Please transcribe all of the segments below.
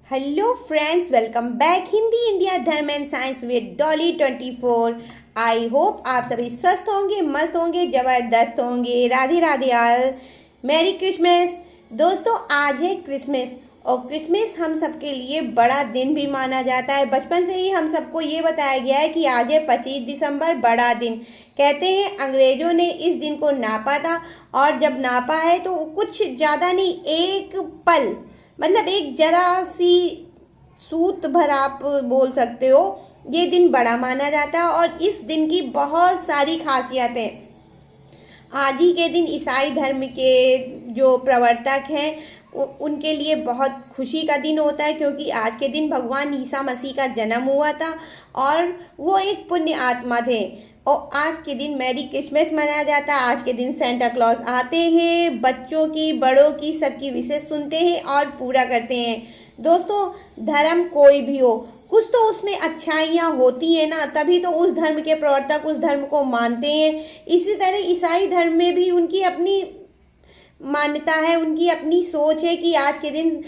Hello friends, welcome back Hindi India धर्म and science with Dolly 24। I hope आप सभी स्वस्थ होंगे, मस्त होंगे, ज़बरदस्त होंगे। Radhe Radhe all, merry Christmas. दोस्तों, आज है क्रिसमस और क्रिसमस हम सबके लिए बड़ा दिन भी माना जाता है। बचपन से ही हम सबको ये बताया गया है कि आज है 25 दिसंबर, बड़ा दिन। कहते हैं अंग्रेजों ने इस दिन को नापा था और जब नापा है तो कुछ ज़्यादा नहीं, एक पल, मतलब एक जरा सी सूत भर आप बोल सकते हो, ये दिन बड़ा माना जाता है। और इस दिन की बहुत सारी खासियतें। आज ही के दिन ईसाई धर्म के जो प्रवर्तक हैं उनके लिए बहुत खुशी का दिन होता है, क्योंकि आज के दिन भगवान ईसा मसीह का जन्म हुआ था और वो एक पुण्य आत्मा थे। और आज के दिन मैरी क्रिसमस मनाया जाता है। आज के दिन सेंटा क्लॉज आते हैं, बच्चों की, बड़ों की, सबकी विशेष सुनते हैं और पूरा करते हैं। दोस्तों, धर्म कोई भी हो, कुछ तो उसमें अच्छाइयाँ होती है ना, तभी तो उस धर्म के प्रवर्तक उस धर्म को मानते हैं। इसी तरह ईसाई धर्म में भी उनकी अपनी मान्यता है, उनकी अपनी सोच है कि आज के दिन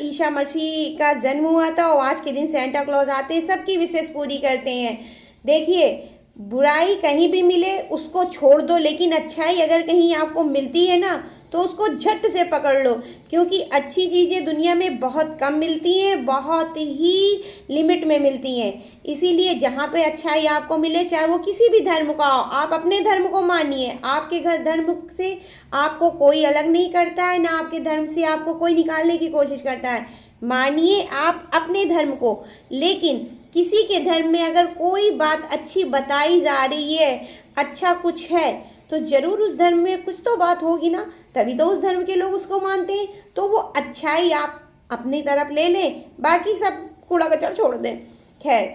ईसा मसीह का जन्म हुआ था और आज के दिन सेंटा क्लॉज आते हैं, सबकी विशेष पूरी करते हैं। देखिए, बुराई कहीं भी मिले उसको छोड़ दो, लेकिन अच्छाई अगर कहीं आपको मिलती है ना तो उसको झट से पकड़ लो, क्योंकि अच्छी चीज़ें दुनिया में बहुत कम मिलती हैं, बहुत ही लिमिट में मिलती हैं। इसीलिए जहाँ पे अच्छाई आपको मिले, चाहे वो किसी भी धर्म का हो, आप अपने धर्म को मानिए। आपके घर धर्म से आपको कोई अलग नहीं करता है, ना आपके धर्म से आपको कोई निकालने की कोशिश करता है। मानिए आप अपने धर्म को, लेकिन किसी के धर्म में अगर कोई बात अच्छी बताई जा रही है, अच्छा कुछ है, तो ज़रूर उस धर्म में कुछ तो बात होगी ना, तभी तो उस धर्म के लोग उसको मानते हैं। तो वो अच्छाई आप अपनी तरफ ले लें, बाकी सब कूड़ा कचरा छोड़ दें। खैर,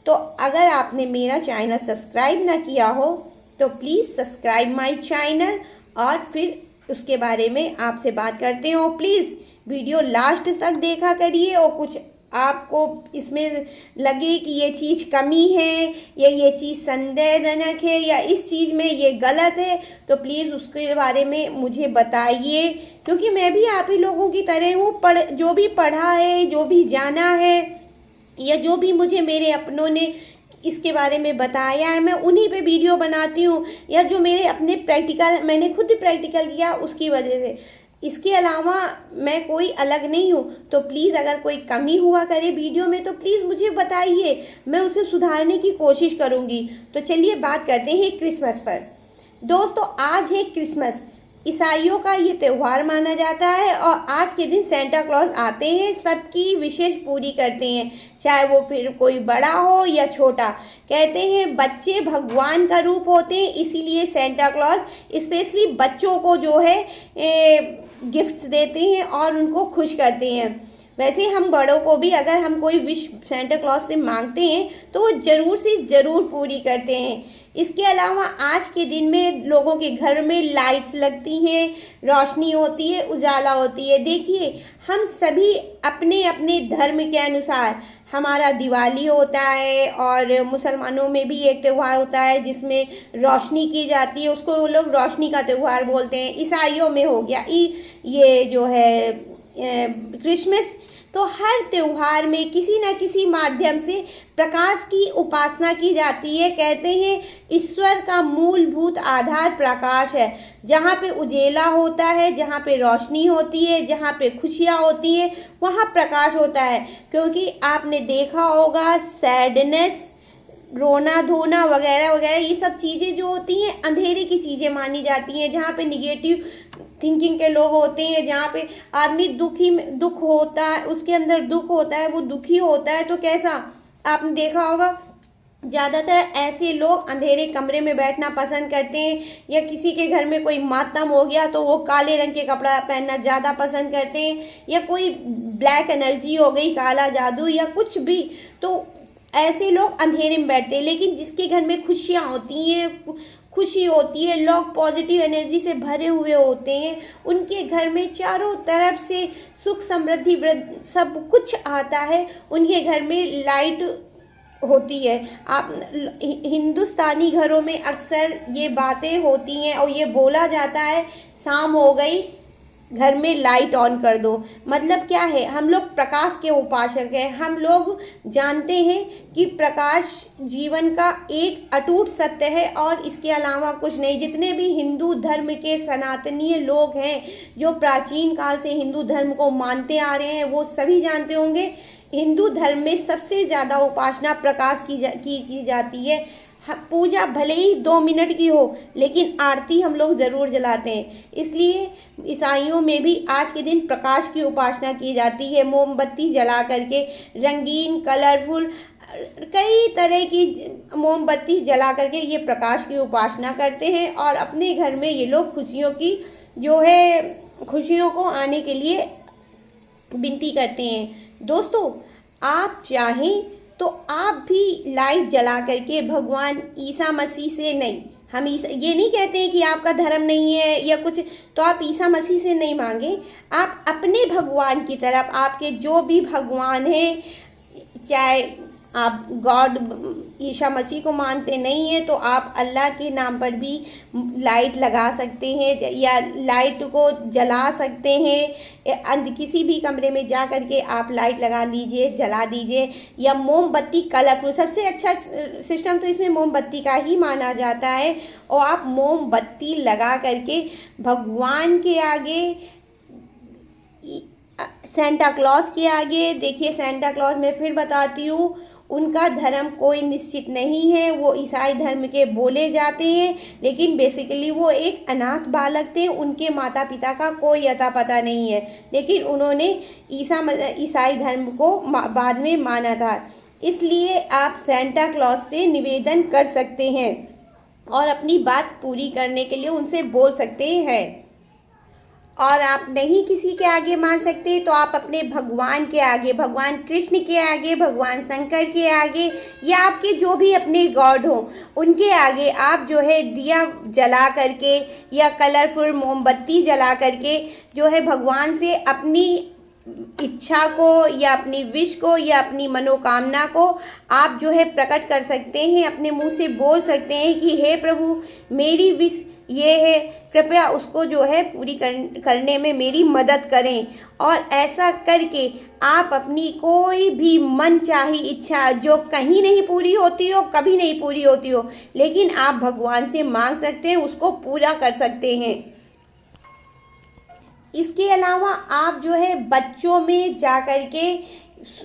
तो अगर आपने मेरा चैनल सब्सक्राइब ना किया हो तो प्लीज़ सब्सक्राइब माय चैनल, और फिर उसके बारे में आपसे बात करते हैं। और प्लीज़ वीडियो लास्ट तक देखा करिए, और कुछ आपको इसमें लगे कि ये चीज़ कमी है या ये चीज़ संदेहजनक है या इस चीज़ में ये गलत है, तो प्लीज़ उसके बारे में मुझे बताइए, क्योंकि मैं भी आप ही लोगों की तरह हूँ। जो भी पढ़ा है, जो भी जाना है, या जो भी मुझे मेरे अपनों ने इसके बारे में बताया है, मैं उन्हीं पे वीडियो बनाती हूँ, या जो मेरे अपने प्रैक्टिकल, मैंने खुद प्रैक्टिकल किया उसकी वजह से। इसके अलावा मैं कोई अलग नहीं हूँ। तो प्लीज़ अगर कोई कमी हुआ करे वीडियो में तो प्लीज़ मुझे बताइए, मैं उसे सुधारने की कोशिश करूँगी। तो चलिए बात करते हैं क्रिसमस पर। दोस्तों, आज है क्रिसमस, ईसाइयों का ये त्यौहार माना जाता है और आज के दिन सेंटा क्लॉज आते हैं, सबकी विशेष पूरी करते हैं, चाहे वो फिर कोई बड़ा हो या छोटा। कहते हैं बच्चे भगवान का रूप होते हैं, इसीलिए सेंटा क्लॉज स्पेशली बच्चों को जो है गिफ्ट्स देते हैं और उनको खुश करते हैं। वैसे हम बड़ों को भी अगर हम कोई विश सेंटा क्लॉज से मांगते हैं तो वो ज़रूर से ज़रूर पूरी करते हैं। इसके अलावा आज के दिन में लोगों के घर में लाइट्स लगती हैं, रोशनी होती है, उजाला होती है। देखिए, हम सभी अपने अपने धर्म के अनुसार, हमारा दिवाली होता है और मुसलमानों में भी एक त्यौहार होता है जिसमें रोशनी की जाती है, उसको वो लोग रोशनी का त्यौहार बोलते हैं। ईसाइयों में हो गया ये जो है क्रिसमस। तो हर त्यौहार में किसी न किसी माध्यम से प्रकाश की उपासना की जाती है। कहते हैं ईश्वर का मूलभूत आधार प्रकाश है। जहाँ पे उजेला होता है, जहाँ पे रोशनी होती है, जहाँ पे खुशियाँ होती है, वहाँ प्रकाश होता है। क्योंकि आपने देखा होगा सैडनेस, रोना धोना वगैरह वगैरह, ये सब चीज़ें जो होती हैं अंधेरे की चीज़ें मानी जाती हैं। जहाँ पे निगेटिव थिंकिंग के लोग होते हैं, जहाँ पे आदमी दुख होता है, उसके अंदर दुख होता है, वो दुखी होता है, तो कैसा आपने देखा होगा ज़्यादातर ऐसे लोग अंधेरे कमरे में बैठना पसंद करते हैं, या किसी के घर में कोई मातम हो गया तो वो काले रंग के कपड़ा पहनना ज़्यादा पसंद करते हैं, या कोई ब्लैक एनर्जी हो गई, काला जादू या कुछ भी, तो ऐसे लोग अंधेरे में बैठते हैं। लेकिन जिसके घर में खुशियाँ होती हैं, खुशी होती है, लोग पॉजिटिव एनर्जी से भरे हुए होते हैं, उनके घर में चारों तरफ से सुख समृद्धि वृद्धि सब कुछ आता है, उनके घर में लाइट होती है। आप हिंदुस्तानी घरों में अक्सर ये बातें होती हैं और ये बोला जाता है, शाम हो गई घर में लाइट ऑन कर दो। मतलब क्या है, हम लोग प्रकाश के उपासक हैं। हम लोग जानते हैं कि प्रकाश जीवन का एक अटूट सत्य है और इसके अलावा कुछ नहीं। जितने भी हिंदू धर्म के सनातनीय लोग हैं, जो प्राचीन काल से हिंदू धर्म को मानते आ रहे हैं, वो सभी जानते होंगे हिंदू धर्म में सबसे ज़्यादा उपासना प्रकाश की जाती है। पूजा भले ही 2 मिनट की हो, लेकिन आरती हम लोग ज़रूर जलाते हैं। इसलिए ईसाइयों में भी आज के दिन प्रकाश की उपासना की जाती है। मोमबत्ती जला करके, रंगीन कलरफुल कई तरह की मोमबत्ती जला करके ये प्रकाश की उपासना करते हैं और अपने घर में ये लोग खुशियों को आने के लिए विनती करते हैं। दोस्तों, आप चाहें तो आप भी लाइट जला करके भगवान ईसा मसीह से नहीं, हम ये नहीं कहते हैं कि आपका धर्म नहीं है या कुछ, तो आप ईसा मसीह से नहीं मांगे। आप अपने भगवान की तरफ, आपके जो भी भगवान हैं, चाहे आप गॉड ईसा मसीह को मानते नहीं हैं तो आप अल्लाह के नाम पर भी लाइट लगा सकते हैं या लाइट को जला सकते हैं। किसी भी कमरे में जा कर के आप लाइट लगा लीजिए, जला दीजिए। या मोमबत्ती कलरफुल, सबसे अच्छा सिस्टम तो इसमें मोमबत्ती का ही माना जाता है। और आप मोमबत्ती लगा करके भगवान के आगे, सेंटा क्लॉज के आगे, देखिए सेंटा क्लॉज मैं फिर बताती हूँ, उनका धर्म कोई निश्चित नहीं है। वो ईसाई धर्म के बोले जाते हैं, लेकिन बेसिकली वो एक अनाथ बालक थे। उनके माता पिता का कोई अता पता नहीं है, लेकिन उन्होंने ईसाई धर्म को बाद में माना था। इसलिए आप सेंटा क्लॉज से निवेदन कर सकते हैं और अपनी बात पूरी करने के लिए उनसे बोल सकते हैं। और आप नहीं किसी के आगे मान सकते तो आप अपने भगवान के आगे, भगवान कृष्ण के आगे, भगवान शंकर के आगे, या आपके जो भी अपने गॉड हो उनके आगे आप जो है दिया जला करके या कलरफुल मोमबत्ती जला करके जो है भगवान से अपनी इच्छा को या अपनी विश को या अपनी मनोकामना को आप जो है प्रकट कर सकते हैं। अपने मुंह से बोल सकते हैं कि हे प्रभु, मेरी विश ये है, कृपया उसको जो है पूरी करने में मेरी मदद करें। और ऐसा करके आप अपनी कोई भी मन चाही इच्छा जो कहीं नहीं पूरी होती हो, कभी नहीं पूरी होती हो, लेकिन आप भगवान से मांग सकते हैं, उसको पूरा कर सकते हैं। इसके अलावा आप जो है बच्चों में जा कर के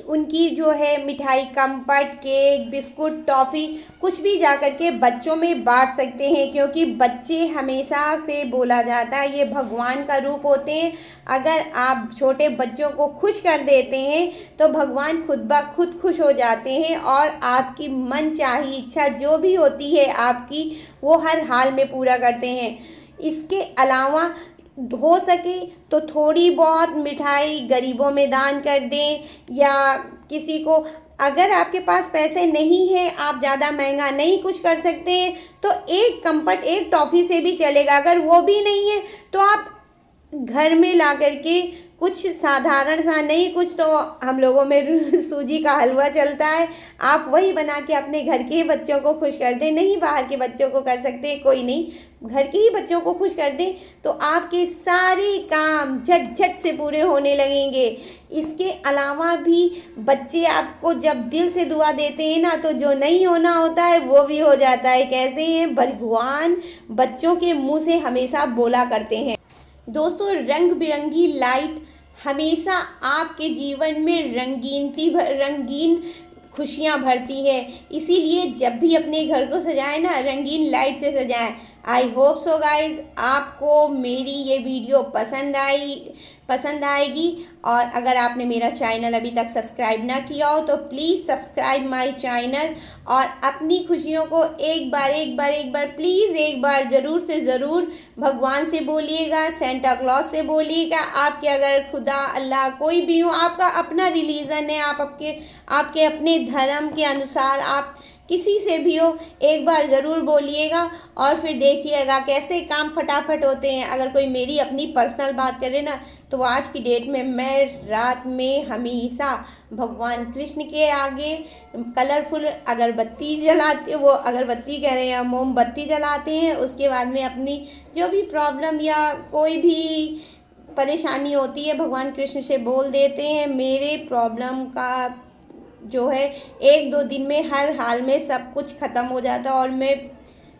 उनकी जो है मिठाई, कंपट, केक, बिस्कुट, टॉफ़ी कुछ भी जा कर के बच्चों में बांट सकते हैं, क्योंकि बच्चे हमेशा से बोला जाता है ये भगवान का रूप होते हैं। अगर आप छोटे बच्चों को खुश कर देते हैं तो भगवान खुद ब खुद खुश हो जाते हैं और आपकी मन चाही इच्छा जो भी होती है आपकी, वो हर हाल में पूरा करते हैं। इसके अलावा हो सके तो थोड़ी बहुत मिठाई गरीबों में दान कर दें, या किसी को, अगर आपके पास पैसे नहीं हैं, आप ज़्यादा महंगा नहीं कुछ कर सकते हैं, तो एक कंपट, एक टॉफ़ी से भी चलेगा। अगर वो भी नहीं है तो आप घर में ला करके कुछ साधारण सा, नहीं कुछ तो हम लोगों में सूजी का हलवा चलता है, आप वही बना के अपने घर के ही बच्चों को खुश कर दें। नहीं बाहर के बच्चों को कर सकते, कोई नहीं, घर के ही बच्चों को खुश कर दें तो आपके सारे काम झट झट से पूरे होने लगेंगे। इसके अलावा भी बच्चे आपको जब दिल से दुआ देते हैं ना, तो जो नहीं होना होता है वो भी हो जाता है। कैसे हैं, भगवान बच्चों के मुंह से हमेशा बोला करते हैं। दोस्तों, रंग बिरंगी लाइट हमेशा आपके जीवन में रंगीन खुशियाँ भरती है। इसीलिए जब भी अपने घर को सजाएं ना, रंगीन लाइट से सजाएं। आई होप सो गाइज आपको मेरी ये वीडियो पसंद आएगी। और अगर आपने मेरा चैनल अभी तक सब्सक्राइब ना किया हो तो प्लीज़ सब्सक्राइब माय चैनल, और अपनी खुशियों को एक बार प्लीज़ एक बार ज़रूर से ज़रूर भगवान से बोलिएगा, सेंटा क्लॉज से बोलिएगा। आपके अगर खुदा, अल्लाह कोई भी हो, आपका अपना रिलीजन है, आप आपके अपने धर्म के अनुसार आप किसी से भी हो, एक बार ज़रूर बोलिएगा और फिर देखिएगा कैसे काम फटाफट होते हैं। अगर कोई मेरी अपनी पर्सनल बात करे ना, तो आज की डेट में मैं रात में हमेशा भगवान कृष्ण के आगे कलरफुल अगरबत्ती जलाते, वो अगरबत्ती कह रहे हैं, मोमबत्ती जलाते हैं। उसके बाद में अपनी जो भी प्रॉब्लम या कोई भी परेशानी होती है भगवान कृष्ण से बोल देते हैं, मेरे प्रॉब्लम का जो है 1-2 दिन में हर हाल में सब कुछ ख़त्म हो जाता है। और मैं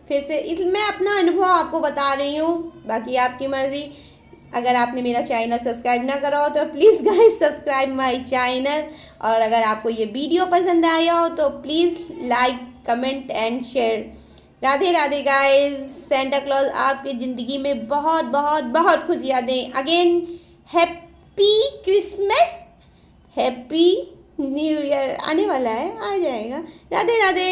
फिर से मैं अपना अनुभव आपको बता रही हूँ, बाकी आपकी मर्ज़ी। अगर आपने मेरा चैनल सब्सक्राइब ना करा हो तो please guys subscribe my channel. और अगर आपको ये वीडियो पसंद आया हो तो please like, comment and share. Radhe Radhe guys. Santa Claus आपकी ज़िंदगी में बहुत बहुत बहुत खुशियाँ दें। Again happy Christmas, happy new year आने वाला है, आ जाएगा। राधे राधे।